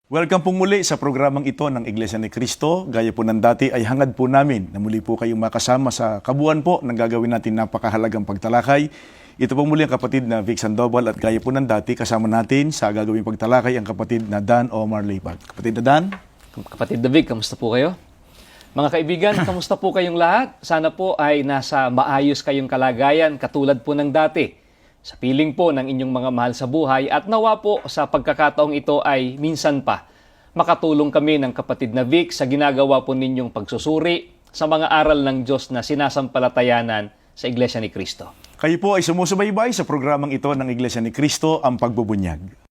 Welcome po muli sa programang ito ng Iglesia ni Cristo. Gaya po ng dati ay hangad po namin na muli po kayong makasama sa kabuuan po ng gagawin natin napakahalagang pagtalakay. Ito po muli ang kapatid na Vic Sandoval at gaya po ng dati kasama natin sa gagawing pagtalakay ang kapatid na Dan Omar Leypag. Kapatid na Dan? Kapatid na Vic, kamusta po kayo? Mga kaibigan, kamusta po kayong lahat? Sana po ay nasa maayos kayong kalagayan katulad po ng dati. Sa piling po ng inyong mga mahal sa buhay at nawa po sa pagkakataong ito ay minsan pa makatulong kami ng kapatid na Vic sa ginagawa po ninyong pagsusuri sa mga aral ng Diyos na sinasampalatayanan sa Iglesia ni Cristo. Kayo po ay sumusubaybay sa programang ito ng Iglesia ni Cristo, ang Pagbubunyag.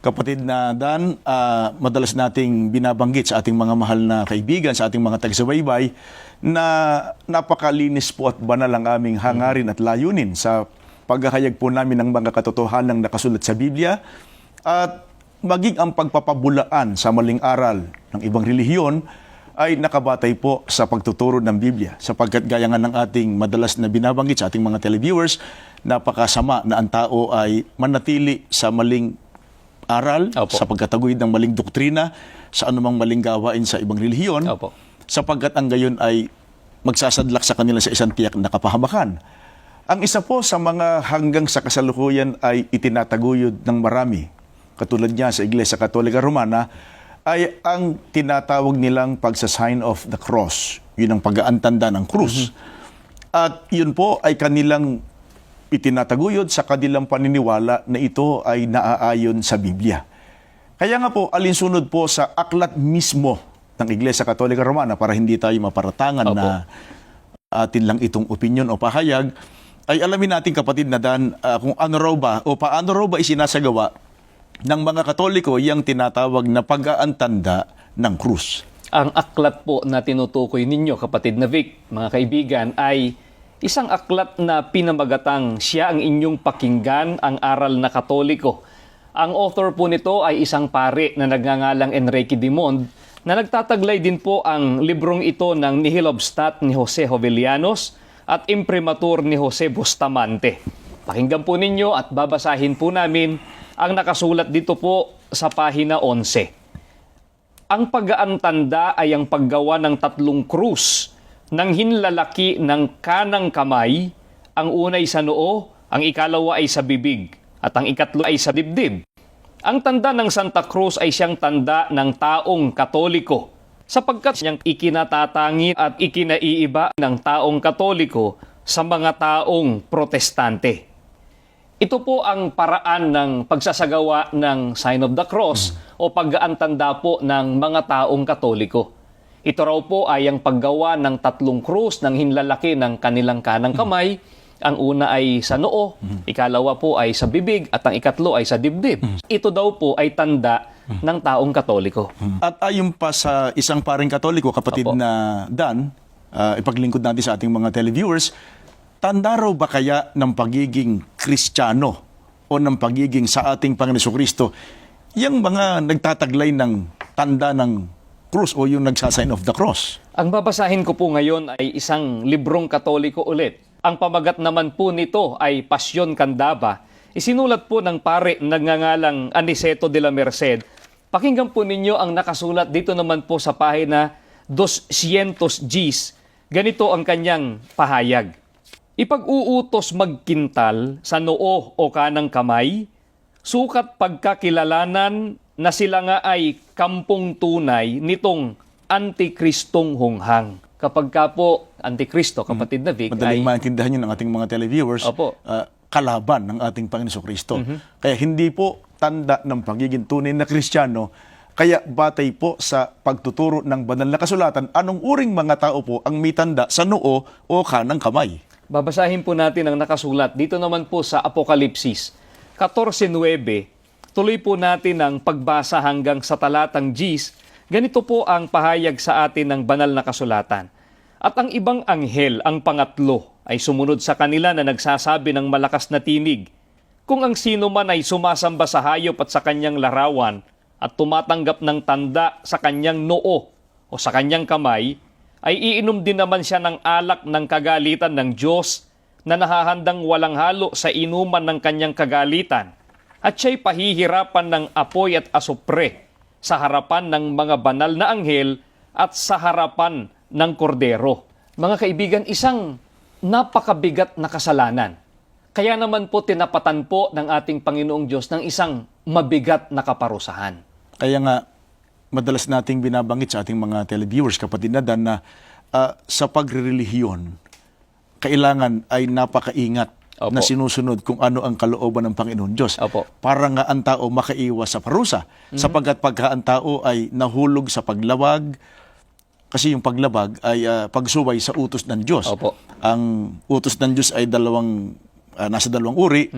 Kapatid na Dan, madalas nating binabanggit sa ating mga mahal na kaibigan, sa ating mga taga-subaybay, na napakalinis po at banal ang aming hangarin at layunin sa paghahayag po namin ng mga katotohanang nakasulat sa Biblia at maging ang pagpapabulaan sa maling aral ng ibang relihiyon ay nakabatay po sa pagtuturo ng Biblia. Sapagkat gaya nga ng ating madalas na binabanggit sa ating mga televiewers, napakasama na ang tao ay manatili sa maling aral, Opo. sa pagkataguyod ng maling doktrina, sa anumang maling gawain sa ibang relihiyon, Opo. sapagkat ang gayon ay magsasadlak sa kanila sa isang tiyak na kapahamakan. Ang isa po sa mga hanggang sa kasalukuyan ay itinataguyod ng marami, katulad niya sa Iglesia Katolika Romana, ay ang tinatawag nilang pagsa-sign of the cross. Yun ang pag-aantanda ng krus. At yun po ay kanilang itinataguyod sa kanilang paniniwala na ito ay naaayon sa Biblia. Kaya nga po, alinsunod po sa aklat mismo ng Iglesia Katolika Romana para hindi tayo maparatangan Opo. na atin lang itong opinyon o pahayag, ay alamin natin kapatid na Dan kung ano raw ba o paano raw ba isinasagawa ng mga Katoliko yung tinatawag na pag-aantanda ng krus. Ang aklat po na tinutukoy ninyo, kapatid na Vic, mga kaibigan, ay isang aklat na pinamagatang siya ang inyong pakinggan, ang aral na Katoliko. Ang author po nito ay isang pare na nagngangalang Enrique Dimond na nagtataglay din po ang librong ito ng Nihil Obstat ni Jose Jovellanos at Imprimatur ni Jose Bustamante. Pakinggan po ninyo at babasahin po namin ang nakasulat dito po sa pahina 11. Ang pag-aantanda ay ang paggawa ng tatlong krus ng hinlalaki ng kanang kamay, ang unay sa noo, ang ikalawa ay sa bibig, at ang ikatlo ay sa dibdib. Ang tanda ng Santa Cruz ay siyang tanda ng taong Katoliko, sapagkat siyang ikinatatangi at ikinaiiba ng taong Katoliko sa mga taong Protestante. Ito po ang paraan ng pagsasagawa ng Sign of the Cross o pag-aantanda po ng mga taong Katoliko. Ito raw po ay ang paggawa ng tatlong krus ng hinlalaki ng kanilang kanang kamay. Ang una ay sa noo, ikalawa po ay sa bibig, at ang ikatlo ay sa dibdib. Ito daw po ay tanda ng taong Katoliko. At ayon pa sa isang paring Katoliko, kapatid Opo. na Dan, ipaglingkod natin sa ating mga televiewers, tanda raw ba kaya ng pagiging Kristiyano o ng pagiging sa ating Panginoon Jesucristo yung mga nagtataglay ng tanda ng krus o yung nagsasign of the cross? Ang babasahin ko po ngayon ay isang librong Katoliko ulit. Ang pamagat naman po nito ay Pasyon Candaba. Isinulat po ng pare nagngangalang Aniceto de la Merced. Pakinggan po ninyo ang nakasulat dito naman po sa pahina 200 Gs. Ganito ang kanyang pahayag. Ipag-uutos magkintal sa noo o kanang kamay, sukat pagkakilalanan na sila nga ay kampong tunay nitong antikristong hunghang. Kapag ka po antikristo, kapatid na Vic, Madaling ay maintindihan yun ng ating mga televiewers, Opo. kalaban ng ating Panginoon Jesucristo. Kaya hindi po tanda ng pagiging tunay na Kristiyano, kaya batay po sa pagtuturo ng banal na kasulatan, anong uring mga tao po ang may tanda sa noo o kanang kamay? Babasahin po natin ang nakasulat dito naman po sa Apokalipsis 14:9. Tuloy po natin ang pagbasa hanggang sa talatang Gs. Ganito po ang pahayag sa atin ng banal na kasulatan. At ang ibang anghel, ang pangatlo, ay sumunod sa kanila na nagsasabi ng malakas na tinig, kung ang sino man ay sumasamba sa hayop at sa kanyang larawan at tumatanggap ng tanda sa kanyang noo o sa kanyang kamay, ay iinom din naman siya ng alak ng kagalitan ng Diyos na nahahandang walang halo sa inuman ng kanyang kagalitan. At siya'y pahihirapan ng apoy at asupre sa harapan ng mga banal na anghel at sa harapan ng kordero. Mga kaibigan, isang napakabigat na kasalanan. Kaya naman po tinapatan po ng ating Panginoong Diyos ng isang mabigat na kaparusahan. Kaya nga, madalas nating binabanggit sa ating mga televiewers, kapatid na Dan, na sa pagre-relihiyon, kailangan ay napakaingat Opo. na sinusunod kung ano ang kalooban ng Panginoon Diyos. Opo. Para nga ang tao makaiwas sa parusa. Sapagkat pagka ang tao ay nahulog sa paglabag, kasi yung paglabag ay pagsuway sa utos ng Diyos. Opo. Ang utos ng Diyos ay nasa dalawang uri.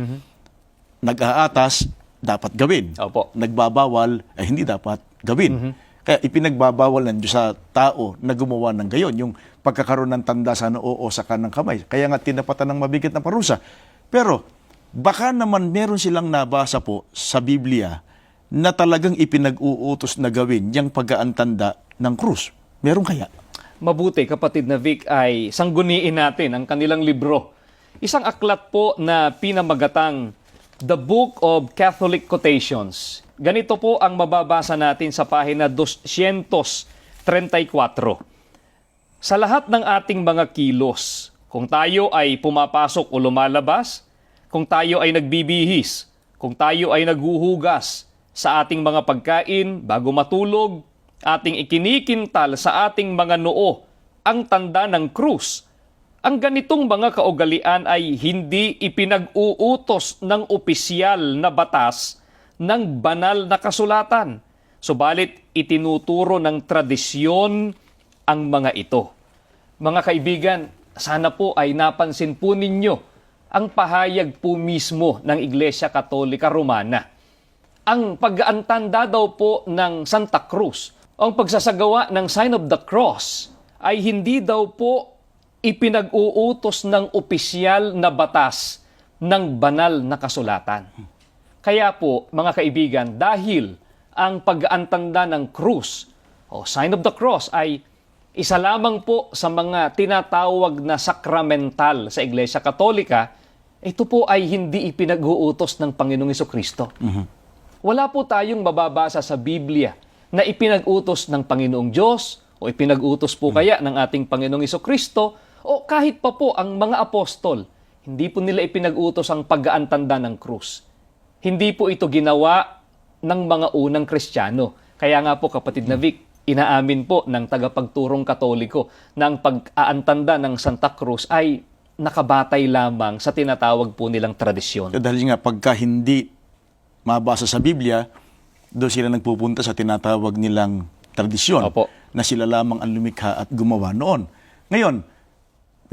Nag-aatas, dapat gawin. Opo. Nagbabawal, ay hindi dapat gawin. Kaya ipinagbabawal ng Diyos sa tao na gumawa ng gayon, yung pagkakaroon ng tanda sa noo o sa kanang kamay. Kaya nga tinapatan ng mabigat na parusa. Pero baka naman meron silang nabasa po sa Biblia na talagang ipinag-uutos na gawin yung pag-aantanda ng krus. Meron kaya? Mabuti, kapatid na Vic, ay sangguniin natin ang kanilang libro. Isang aklat po na pinamagatang The Book of Catholic Quotations. Ganito po ang mababasa natin sa pahina 234. Sa lahat ng ating mga kilos, kung tayo ay pumapasok o lumalabas, kung tayo ay nagbibihis, kung tayo ay naghuhugas sa ating mga pagkain bago matulog, ating ikinikintal sa ating mga noo ang tanda ng krus. Ang ganitong mga kaugalian ay hindi ipinag-uutos ng opisyal na batas ng banal na kasulatan. Subalit itinuturo ng tradisyon ang mga ito. Mga kaibigan, sana po ay napansin po ninyo ang pahayag po mismo ng Iglesia Katolika Romana. Ang pag-aantanda daw po ng Santa Cruz, ang pagsasagawa ng Sign of the Cross, ay hindi daw po ipinag-uutos ng opisyal na batas ng banal na kasulatan. Kaya po, mga kaibigan, dahil ang pag-aantanda ng krus o Sign of the Cross ay isa lamang po sa mga tinatawag na sakramental sa Iglesia Katolika, ito po ay hindi ipinag-uutos ng Panginoong Hesukristo. Wala po tayong mababasa sa Biblia na ipinag-utos ng Panginoong Diyos o ipinag-utos po kaya ng ating Panginoong Hesukristo o kahit pa po ang mga apostol. Hindi po nila ipinag-utos ang pag-aantanda ng krus. Hindi po ito ginawa ng mga unang Kristiyano. Kaya nga po, kapatid na Vic, inaamin po ng tagapagturong Katoliko na ang pag-aantanda ng Santa Cruz ay nakabatay lamang sa tinatawag po nilang tradisyon. Dahil nga, pagka hindi mabasa sa Biblia, doon sila nagpupunta sa tinatawag nilang tradisyon. Opo. Na sila lamang ang lumikha at gumawa noon. Ngayon,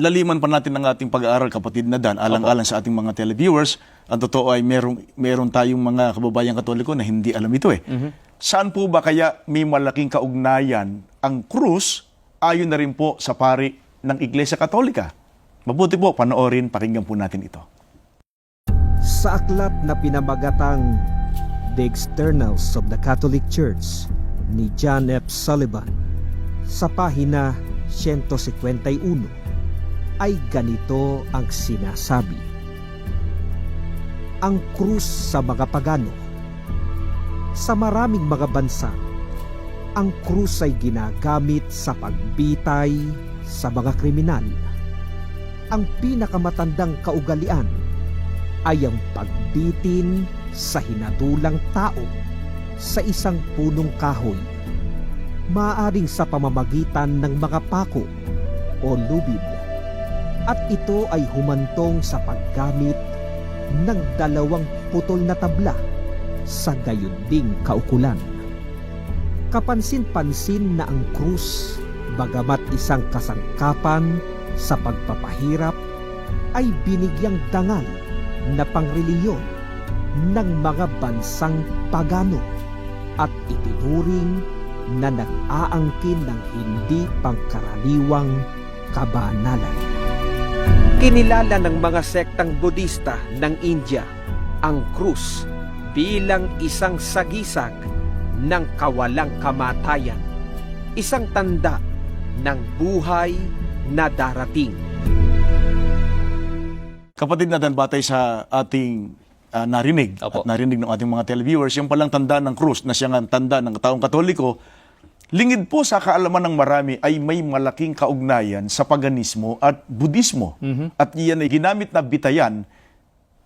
laliman pa natin ang ating pag-aaral, kapatid na Dan, alang-alang sa ating mga televiewers. Ang totoo ay meron tayong mga kababayang Katoliko na hindi alam ito eh. Saan po ba kaya may malaking kaugnayan ang krus ayon na rin po sa pari ng Iglesia Katolika? Mabuti po, panoorin, pakinggan po natin ito. Sa aklat na pinamagatang The Externals of the Catholic Church ni John F. Sullivan, sa pahina 151, ay ganito ang sinasabi. Ang krus sa mga pagano. Sa maraming mga bansa, ang krus ay ginagamit sa pagbitay sa mga kriminal. Ang pinakamatandang kaugalian ay ang pagbitin sa hinadulang tao sa isang punong kahoy, maaaring sa pamamagitan ng mga pako o lubid. At ito ay humantong sa paggamit ng 2 putol na tabla sa gayon ding kaukulan. Kapansin-pansin na ang krus, bagamat isang kasangkapan sa pagpapahirap ay binigyang dangal na pangreliyon ng mga bansang pagano at itinuring na nag-aangkin ng hindi pangkaraniwang kabanalan. Kinilala ng mga sektang Budista ng India ang krus bilang isang sagisag ng kawalang kamatayan, isang tanda ng buhay na darating. Kapatid natin, batay sa ating narinig Opo. at narinig ng ating mga televiewers, yung palang tanda ng krus na siyang tanda ng taong Katoliko, lingid po sa kaalaman ng marami ay may malaking kaugnayan sa paganismo at Budismo. At iyan ay ginamit na bitayan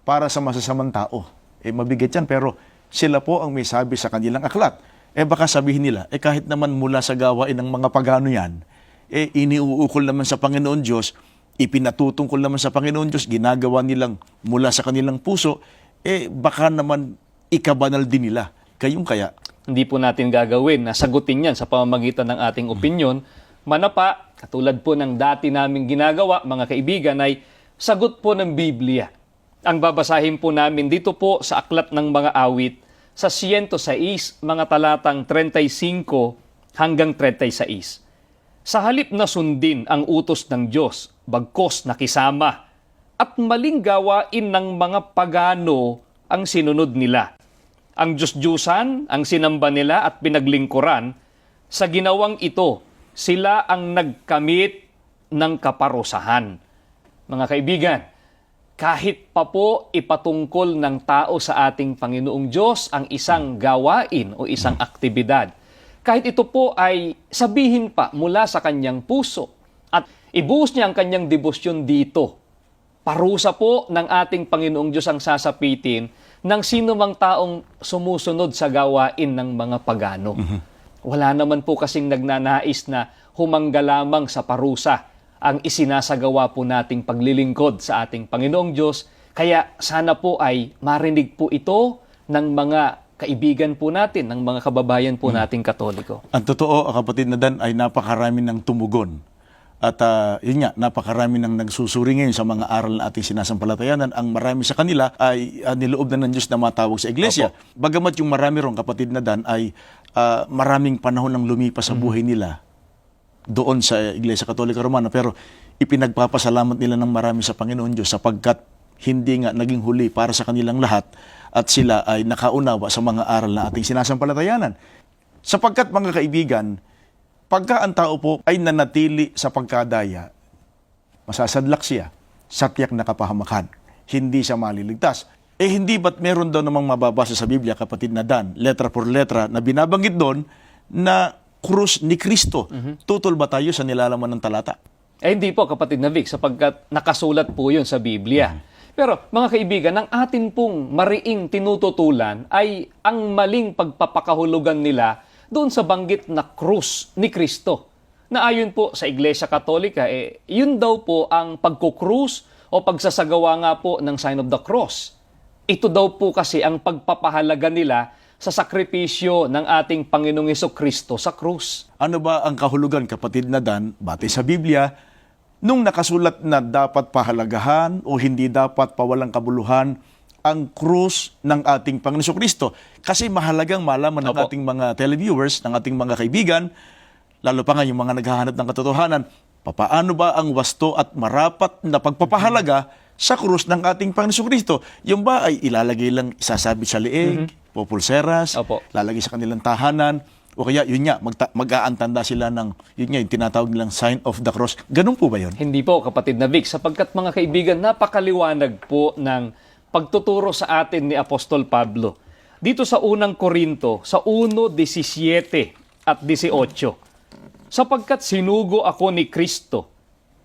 para sa masasamang tao. Mabigat yan, pero sila po ang may sabi sa kanilang aklat. Baka sabihin nila, kahit naman mula sa gawain ng mga pagano yan, iniuukol naman sa Panginoon Diyos, ipinatutungkol naman sa Panginoon Diyos, ginagawa nilang mula sa kanilang puso, baka naman ikabanal din nila. Kayong kaya. Hindi po natin gagawin na sagutin yan sa pamamagitan ng ating opinyon. Manapa, katulad po ng dati naming ginagawa, mga kaibigan, ay sagot po ng Biblia. Ang babasahin po namin dito po sa Aklat ng Mga Awit sa 106, mga talatang 35 hanggang 36. Sa halip na sundin ang utos ng Diyos, bagkos nakisama, at maling gawain ng mga pagano ang sinunod nila. Ang Diyos-Diyusan ang sinamba nila at pinaglingkuran. Sa ginawang ito, sila ang nagkamit ng kaparusahan. Mga kaibigan, kahit pa po ipatungkol ng tao sa ating Panginoong Diyos ang isang gawain o isang aktibidad, kahit ito po ay sabihin pa mula sa kanyang puso at ibuhos niya ang kanyang debosyon dito, parusa po ng ating Panginoong Diyos ang sasapitin ng sino mang taong sumusunod sa gawain ng mga pagano. Wala naman po kasing nagnanais na humangga lamang sa parusa ang isinasagawa po nating paglilingkod sa ating Panginoong Diyos. Kaya sana po ay marinig po ito ng mga kaibigan po natin, ng mga kababayan po nating Katoliko. Ang totoo, kapatid na Dan, ay napakarami ng tumugon. At yun nga, napakarami ng nagsusuri ngayon sa mga aral na ating sinasampalatayanan. Ang marami sa kanila ay niloob na ng Diyos na matawag sa iglesia. Opo. Bagamat yung marami rong, kapatid na Dan, ay maraming panahon ng lumipas sa buhay nila doon sa Iglesia Katolika Romana, pero ipinagpapasalamat nila ng marami sa Panginoon Diyos sapagkat hindi nga naging huli para sa kanilang lahat at sila ay nakaunawa sa mga aral na ating sinasampalatayanan. Sapagkat, mga kaibigan, pagka ang tao po ay nanatili sa pagkadaya, masasadlak siya sa tiyak na kapahamakan. Hindi siya maliligtas. Hindi ba't meron daw namang mababasa sa Biblia, kapatid na Dan, letra por letra, na binabanggit doon na krus ni Kristo? Tutol ba tayo sa nilalaman ng talata? Hindi po, kapatid na Vic, sapagkat nakasulat po yun sa Biblia. Pero mga kaibigan, ang atin pong mariing tinututulan ay ang maling pagpapakahulugan nila doon sa banggit na krus ni Kristo. Na ayon po sa Iglesia Katolika, yun daw po ang pagkukrus o pagsasagawa nga po ng sign of the cross. Ito daw po kasi ang pagpapahalaga nila sa sakripisyo ng ating Panginoong Hesukristo sa krus. Ano ba ang kahulugan, kapatid na Dan, batay sa Biblia, nung nakasulat na dapat pahalagahan o hindi dapat pawalang kabuluhan ang krus ng ating Panginoong Hesukristo? Kasi mahalagang malaman ng Opo. ating mga televiewers, ng ating mga kaibigan, lalo pa nga yung mga naghahanap ng katotohanan, papaano ba ang wasto at marapat na pagpapahalaga sa krus ng ating Panginoong Hesukristo? Yung ba ay ilalagay lang, isasabit sa leeg, populseras, Opo. lalagay sa kanilang tahanan, o kaya yun nga, mag-aantanda sila ng, yun nga, yung tinatawag nilang sign of the cross. Ganun po ba yun? Hindi po, kapatid na Vic, sapagkat mga kaibigan, napakaliwanag po ng pagtuturo sa atin ni Apostol Pablo. Dito sa unang Korinto, sa 1:17 at 18, sapagkat sinugo ako ni Kristo,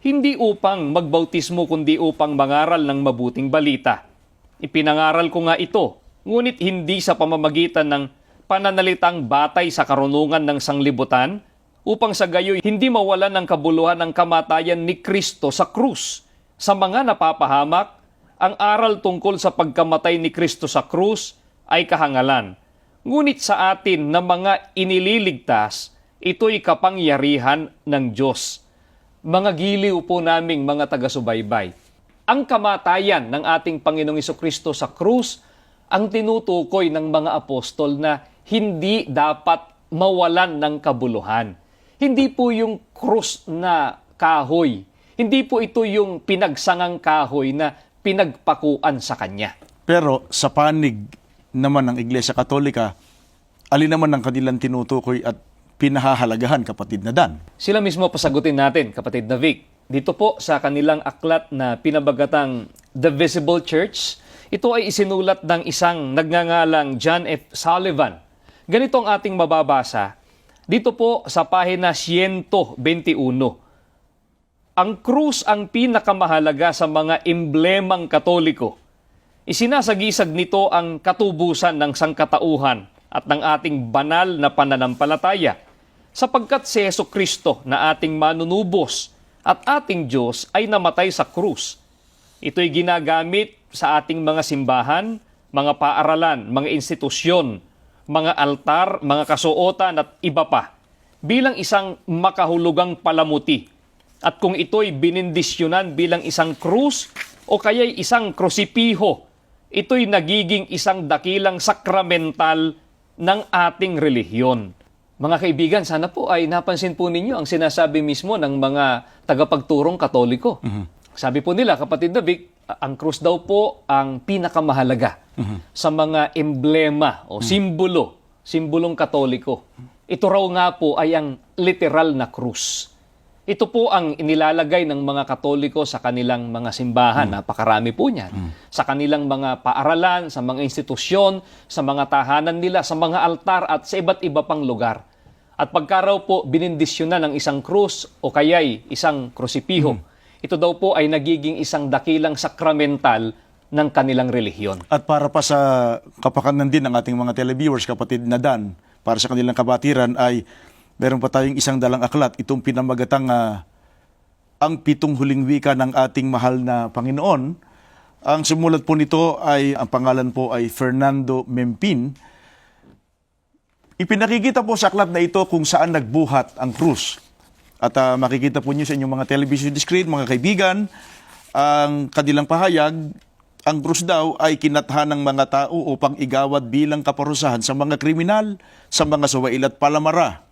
hindi upang magbautismo kundi upang mangaral ng mabuting balita. Ipinangaral ko nga ito, ngunit hindi sa pamamagitan ng pananalitang batay sa karunungan ng sanglibutan, upang sa gayoy hindi mawalan ng kabuluhan ng kamatayan ni Kristo sa krus. Sa mga napapahamak, ang aral tungkol sa pagkamatay ni Kristo sa krus ay kahangalan. Ngunit sa atin na mga inililigtas, ito'y kapangyarihan ng Diyos. Mga giliw po naming mga taga-subaybay. ang kamatayan ng ating Panginoong Jesucristo sa krus ang tinutukoy ng mga apostol na hindi dapat mawalan ng kabuluhan. Hindi po yung krus na kahoy. Hindi po ito yung pinagsangang kahoy na pinagpakuan sa Kanya. Pero sa panig naman ng Iglesia Katolika, alin naman ang kanilang tinutukoy at pinahahalagahan, kapatid na Dan? Sila mismo pasagutin natin, kapatid na Vic. Dito po sa kanilang aklat na pinabagatang The Visible Church, ito ay isinulat ng isang nagngangalang John F. Sullivan. Ganito ang ating mababasa. Dito po sa pahina 121. Ang krus ang pinakamahalaga sa mga emblemang Katoliko. Isinasagisag nito ang katubusan ng sangkatauhan at ng ating banal na pananampalataya, sapagkat si Jesucristo na ating manunubos at ating Diyos ay namatay sa krus. Ito'y ginagamit sa ating mga simbahan, mga paaralan, mga institusyon, mga altar, mga kasuotan at iba pa, bilang isang makahulugang palamuti. At kung ito'y binindisyonan bilang isang krus o kaya'y isang krusipiho, ito'y nagiging isang dakilang sakramental ng ating relihiyon. Mga kaibigan, sana po ay napansin po ninyo ang sinasabi mismo ng mga tagapagturong Katoliko. Sabi po nila, kapatid na Vic, ang krus daw po ang pinakamahalaga sa mga emblema o simbolong Katoliko. Ito raw nga po ay ang literal na krus. Ito po ang inilalagay ng mga Katoliko sa kanilang mga simbahan. Napakarami po niyan. Sa kanilang mga paaralan, sa mga institusyon, sa mga tahanan nila, sa mga altar at sa iba't iba pang lugar. At pagka raw po binindisyonan ng isang krus o kaya'y isang krusipiho, ito daw po ay nagiging isang dakilang sakramental ng kanilang relihiyon. At para pa sa kapakanan din ng ating mga televiewers, kapatid na Dan, para sa kanilang kabatiran ay meron pa tayong isang dalang aklat, itong pinamagatang ang 7 huling wika ng ating mahal na Panginoon. Ang sumulat po nito ay, ang pangalan po ay Fernando Mempin. Ipinakikita po sa aklat na ito kung saan nagbuhat ang krus. At makikita po niyo sa inyong mga television screen, mga kaibigan, ang kanilang pahayag, ang krus daw ay kinathan ng mga tao upang igawad bilang kaparusahan sa mga kriminal, sa mga suwail at palamara.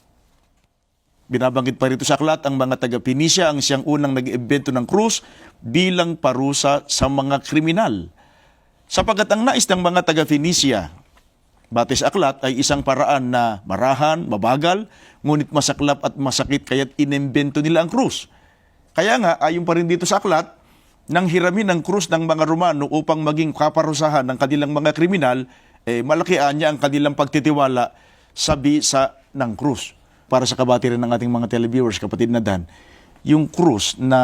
Binabanggit pa rito sa aklat ang mga taga-Pinisya ang siyang unang nag-iimbento ng krus bilang parusa sa mga kriminal. Sapagat ang nais ng mga taga-Pinisya, batay sa aklat, ay isang paraan na marahan, mabagal, ngunit masaklap at masakit kaya't inimbento nila ang krus. Kaya nga, ayon pa rin dito sa aklat, nang hiramin ang krus ng mga Romano upang maging kaparusahan ng kanilang mga kriminal, malakian niya ang kanilang pagtitiwala sa bisa ng krus. Para sa kabatiran ng ating mga televiewers, kapatid na Dan, yung krus na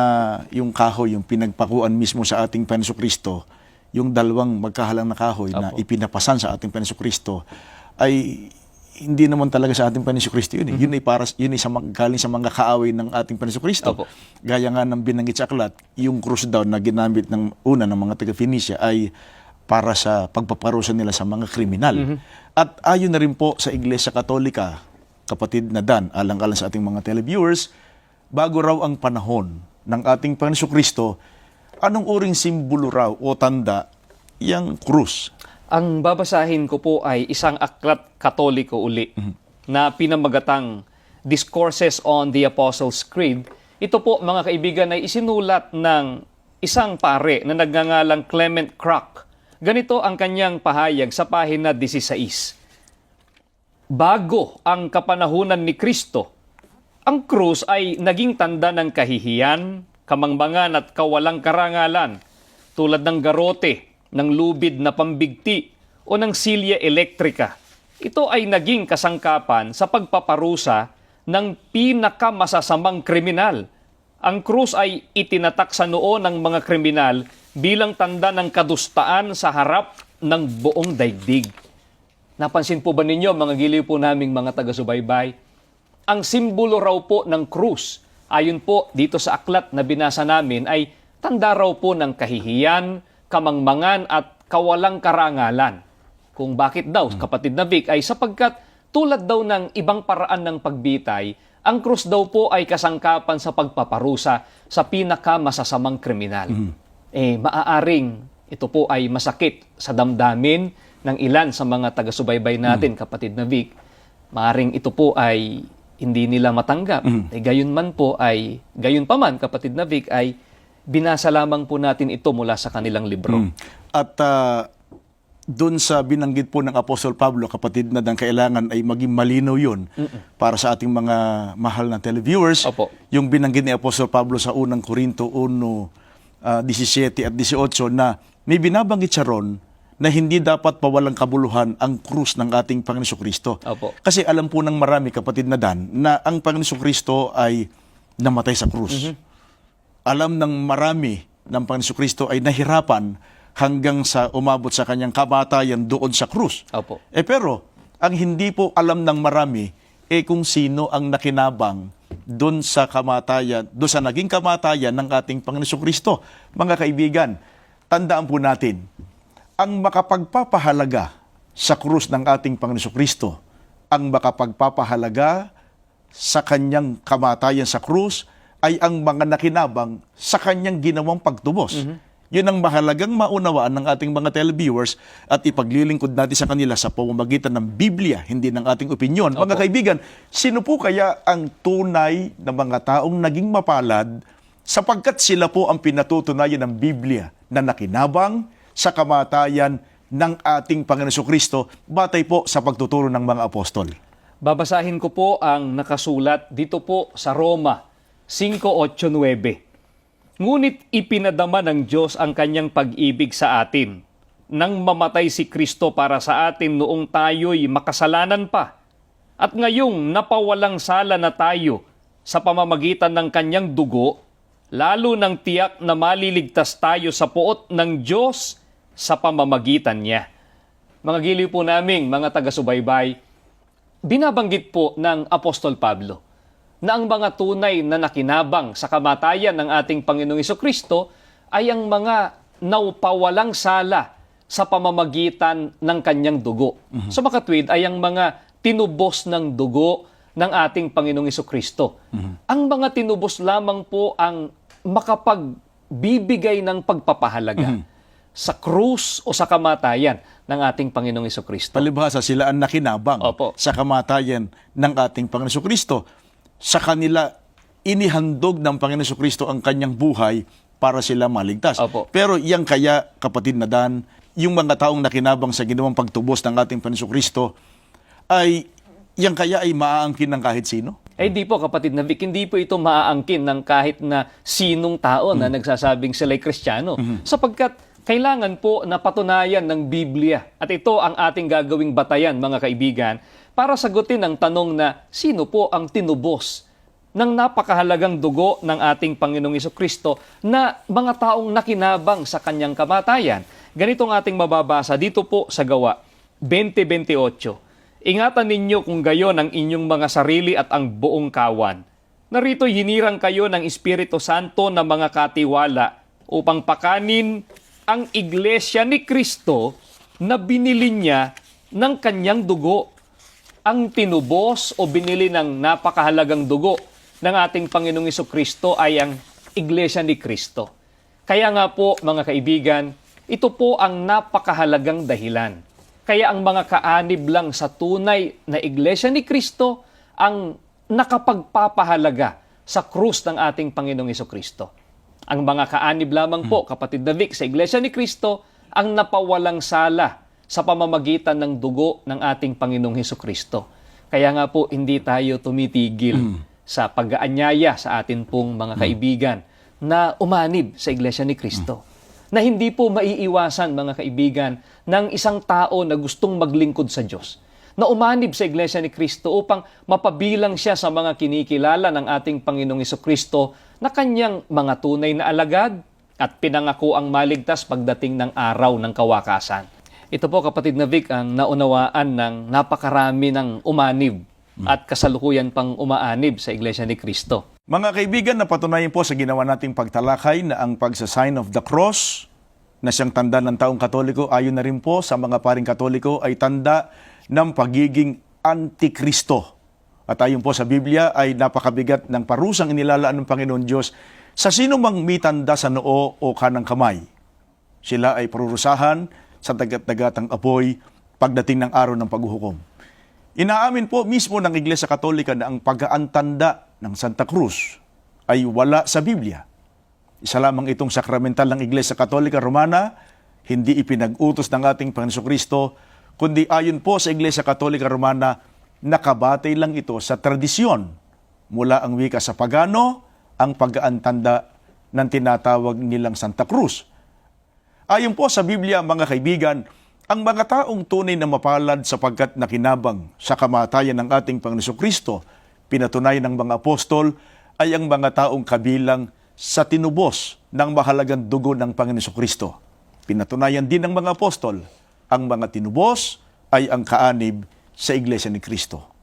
yung kahoy, yung pinagpakuan mismo sa ating Jesucristo, yung dalawang magkahalang na kahoy na ipinapasan sa ating Jesucristo, ay hindi naman talaga sa ating Jesucristo yun. Yun ay galing sa mga kaaway ng ating Jesucristo. Gaya nga ng binanggit sa aklat, yung krus daw na ginamit ng una ng mga taga-Phoenicia ay para sa pagpaparusa nila sa mga kriminal. At ayon na rin po sa Iglesia Katolika, kapatid na Dan, alang-alang sa ating mga televiewers, bago raw ang panahon ng ating Jesucristo, anong uring simbolo raw o tanda yung krus? Ang babasahin ko po ay isang aklat Katoliko uli na pinamagatang Discourses on the Apostles' Creed. Ito po, mga kaibigan, ay isinulat ng isang pare na nagngangalang Clement Crock. Ganito ang kanyang pahayag sa pahina 16. Bago ang kapanahunan ni Kristo, ang krus ay naging tanda ng kahihiyan, kamangmangan at kawalang karangalan, tulad ng garote, ng lubid na pambigti o ng silya elektrika. Ito ay naging kasangkapan sa pagpaparusa ng pinakamasasamang kriminal. Ang krus ay itinatak sa noo ng mga kriminal bilang tanda ng kadustaan sa harap ng buong daigdig. Napansin po ba ninyo, mga giliw po naming mga taga-subaybay? Ang simbolo raw po ng krus, ayon po dito sa aklat na binasa namin, ay tanda raw po ng kahihiyan, kamangmangan at kawalang karangalan. Kung bakit daw, kapatid na Vic, ay sapagkat tulad daw ng ibang paraan ng pagbitay, ang krus daw po ay kasangkapan sa pagpaparusa sa pinakamasasamang kriminal. maaaring ito po ay masakit sa damdamin ng ilan sa mga taga-subaybay natin, kapatid na Vic. Maaaring ito po ay hindi nila matanggap. Gayon pa man, kapatid na Vic, ay binasa lamang po natin ito mula sa kanilang libro. At doon sa binanggit po ng Apostol Pablo, kapatid na ang kailangan ay maging malinaw yun para sa ating mga mahal na televiewers. Opo. Yung binanggit ni Apostol Pablo sa unang Korinto 1:17 at 18 na may binabanggit siya ron na hindi dapat pawalang kabuluhan ang krus ng ating Panginoon Jesucristo. Opo. Kasi alam po ng marami, kapatid na Dan, na ang Panginoon Jesucristo ay namatay sa krus. Alam ng marami ng Panginoon Jesucristo ay nahirapan hanggang sa umabot sa kanyang kamatayan doon sa krus. Opo. Pero, ang hindi po alam ng marami, kung sino ang nakinabang doon sa kamatayan, doon sa naging kamatayan ng ating Panginoon Jesucristo. Mga kaibigan, tandaan po natin, ang makapagpapahalaga sa krus ng ating Panginoon Jesucristo, ang makapagpapahalaga sa kanyang kamatayan sa krus, ay ang mga nakinabang sa kanyang ginawang pagtubos. Yun ang mahalagang maunawaan ng ating mga televiewers at ipaglilingkod natin sa kanila sa pamamagitan ng Biblia, hindi ng ating opinyon. Mga kaibigan, sino po kaya ang tunay na mga taong naging mapalad sapagkat sila po ang pinatutunayan ng Biblia na nakinabang sa kamatayan ng ating Panginoon Jesucristo batay po sa pagtuturo ng mga apostol? Babasahin ko po ang nakasulat dito po sa Roma 5:8-9. Ngunit ipinadama ng Diyos ang kanyang pag-ibig sa atin nang mamatay si Kristo para sa atin noong tayo'y makasalanan pa. At ngayong napawalang sala na tayo sa pamamagitan ng kanyang dugo, lalo ng tiyak na maliligtas tayo sa puot ng Diyos sa pamamagitan niya. Mga giliw po naming mga taga-subaybay, binabanggit po ng Apostol Pablo na ang mga tunay na nakinabang sa kamatayan ng ating Panginoong Jesucristo ay ang mga naupawalang sala sa pamamagitan ng kanyang dugo. Sa makatwid ay ang mga tinubos ng dugo ng ating Panginoong Jesucristo. Ang mga tinubos lamang po ang makapagbibigay ng pagpapahalaga sa krus o sa kamatayan ng ating Panginoong Jesucristo. Palibhasa, sila ang nakinabang Opo. sa kamatayan ng ating Panginoon Jesucristo. Sa kanila, inihandog ng Panginoon Jesucristo ang kanyang buhay para sila maligtas. Opo. Pero yang kaya, kapatid na Dan, yung mga taong nakinabang sa ginawang pagtubos ng ating Panginoon Jesucristo, ay yang kaya ay maaangkin ng kahit sino? Di po, kapatid na Vic, hindi po ito maaangkin ng kahit na sinong tao na nagsasabing sila'y Kristiyano. Sapagkat kailangan po na patunayan ng Biblia. At ito ang ating gagawing batayan, mga kaibigan, para sagutin ang tanong na sino po ang tinubos ng napakahalagang dugo ng ating Panginoong Jesucristo na mga taong nakinabang sa kanyang kamatayan. Ganitong ating mababasa dito po sa Gawa 20:28. Ingatan ninyo kung gayon ang inyong mga sarili at ang buong kawan. Narito hinirang kayo ng Espiritu Santo na mga katiwala upang pakanin ang iglesia ni Kristo na binili niya ng kanyang dugo. Ang tinubos o binili ng napakahalagang dugo ng ating Panginoong Jesucristo ay ang iglesia ni Kristo. Kaya nga po, mga kaibigan, ito po ang napakahalagang dahilan. Kaya ang mga kaanib lang sa tunay na iglesia ni Kristo ang nakapagpapahalaga sa krus ng ating Panginoong Jesucristo. Ang mga kaanib lamang po, kapatid na Vic, sa iglesia ni Kristo ang napawalang sala sa pamamagitan ng dugo ng ating Panginoong Jesucristo. Kaya nga po, hindi tayo tumitigil sa pag-aanyaya sa atin pong mga kaibigan na umanib sa iglesia ni Kristo. Na hindi po maiiwasan, mga kaibigan, ng isang tao na gustong maglingkod sa Diyos. Na umanib sa iglesia ni Kristo upang mapabilang siya sa mga kinikilala ng ating Panginoong Jesucristo na kanyang mga tunay na alagad at pinangako ang maligtas pagdating ng araw ng kawakasan. Ito po, kapatid na Vic, ang naunawaan ng napakarami ng umanib at kasalukuyan pang umaanib sa iglesia ni Kristo. Mga kaibigan, napatunayan po sa ginawa nating pagtalakay na ang pagsa-sign of the cross na siyang tanda ng taong Katoliko, ayon na rin po sa mga paring Katoliko, ay tanda ng pagiging antikristo. At ayon po sa Biblia ay napakabigat ng parusang inilalaan ng Panginoon Diyos Sa sino mang mitanda sa noo o kanang kamay, sila ay parurusahan sa dagat-dagatang apoy pagdating ng araw ng paghuhukom. Inaamin po mismo ng Iglesia Katolika na ang pag-aantanda ng Santa Cruz ay wala sa Biblia. Isa lamang itong sakramental ng Iglesia Katolika Romana, hindi ipinag-utos ng ating Panginoon Kristo, kundi ayon po sa Iglesia Katolika Romana, nakabatay lang ito sa tradisyon mula ang wika sa pagano, ang pag-aantanda ng tinatawag nilang Santa Cruz. Ayon po sa Biblia, mga kaibigan, ang mga taong tunay na mapalad sapagkat nakinabang sa kamatayan ng ating Panginoon Kristo, pinatunayan ng mga apostol, ay ang mga taong kabilang sa tinubos ng mahalagang dugo ng Panginoon Kristo. Pinatunayan din ng mga apostol, ang mga tinubos ay ang kaanib sa Iglesia ni Kristo.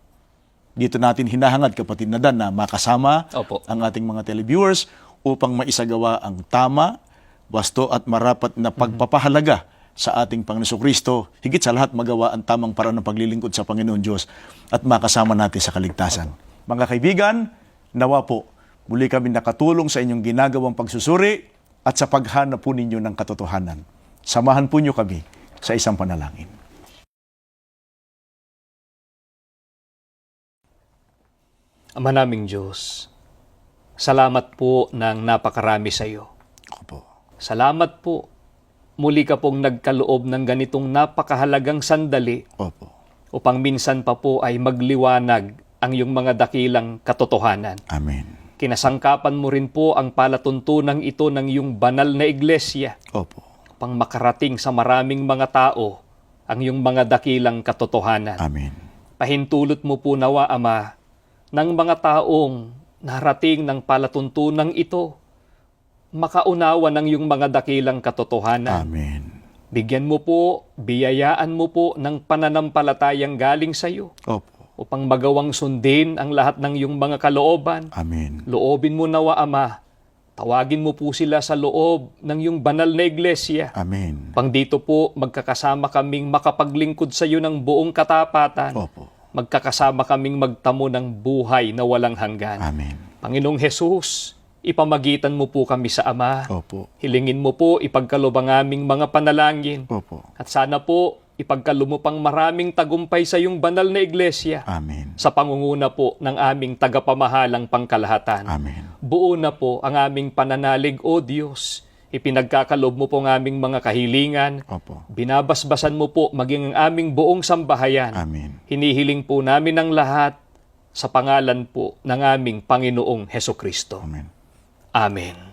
Dito natin hinahangad, kapatid na Dan, na makasama Opo. ang ating mga televiewers upang maisagawa ang tama, wasto at marapat na pagpapahalaga sa ating Panginoon Kristo. Higit sa lahat, magawa ang tamang paraan ng paglilingkod sa Panginoon Diyos at makasama natin sa kaligtasan. Mga kaibigan, nawa po, muli kami nakatulong sa inyong ginagawang pagsusuri at sa paghanap po ninyo ng katotohanan. Samahan po niyo kami sa isang panalangin. Ama naming Diyos, salamat po ng napakarami sa iyo. Opo. Salamat po, muli ka pong nagkaloob ng ganitong napakahalagang sandali Opo. upang minsan pa po ay magliwanag ang iyong mga dakilang katotohanan. Amen. Kinasangkapan mo rin po ang palatuntunang ito ng iyong banal na iglesia Opo. upang makarating sa maraming mga tao ang iyong mga dakilang katotohanan. Amen. Pahintulot mo po nawa, Ama, ng mga taong narating ng palatuntunang ito, makaunawa ng iyong mga dakilang katotohanan. Amen. Bigyan mo po, biyayaan mo po ng pananampalatayang galing sa iyo Opo. upang magawang sundin ang lahat ng iyong mga kalooban. Amen. Loobin mo nawa, Ama, tawagin mo po sila sa loob ng iyong banal na iglesia. Amen. Pang dito po, magkakasama kaming makapaglingkod sa iyo ng buong katapatan. Opo. Magkakasama kaming magtamo ng buhay na walang hanggan. Amen. Panginoong Jesus, ipamagitan mo po kami sa Ama. Opo. Hilingin mo po ipagkaloob ang aming mga panalangin. Opo. At sana po, ipagkaloob mo pang maraming tagumpay sa iyong banal na iglesia. Amen. Sa pangunguna po ng aming tagapamahalang pangkalahatan. Amen. Buo na po ang aming pananalig, O Diyos. Ipinagkakaloob mo po ang aming mga kahilingan. Opo. Binabasbasan mo po maging ang aming buong sambahayan. Amen. Hinihiling po namin ang lahat sa pangalan po ng aming Panginoong Hesukristo. Amen. Amen.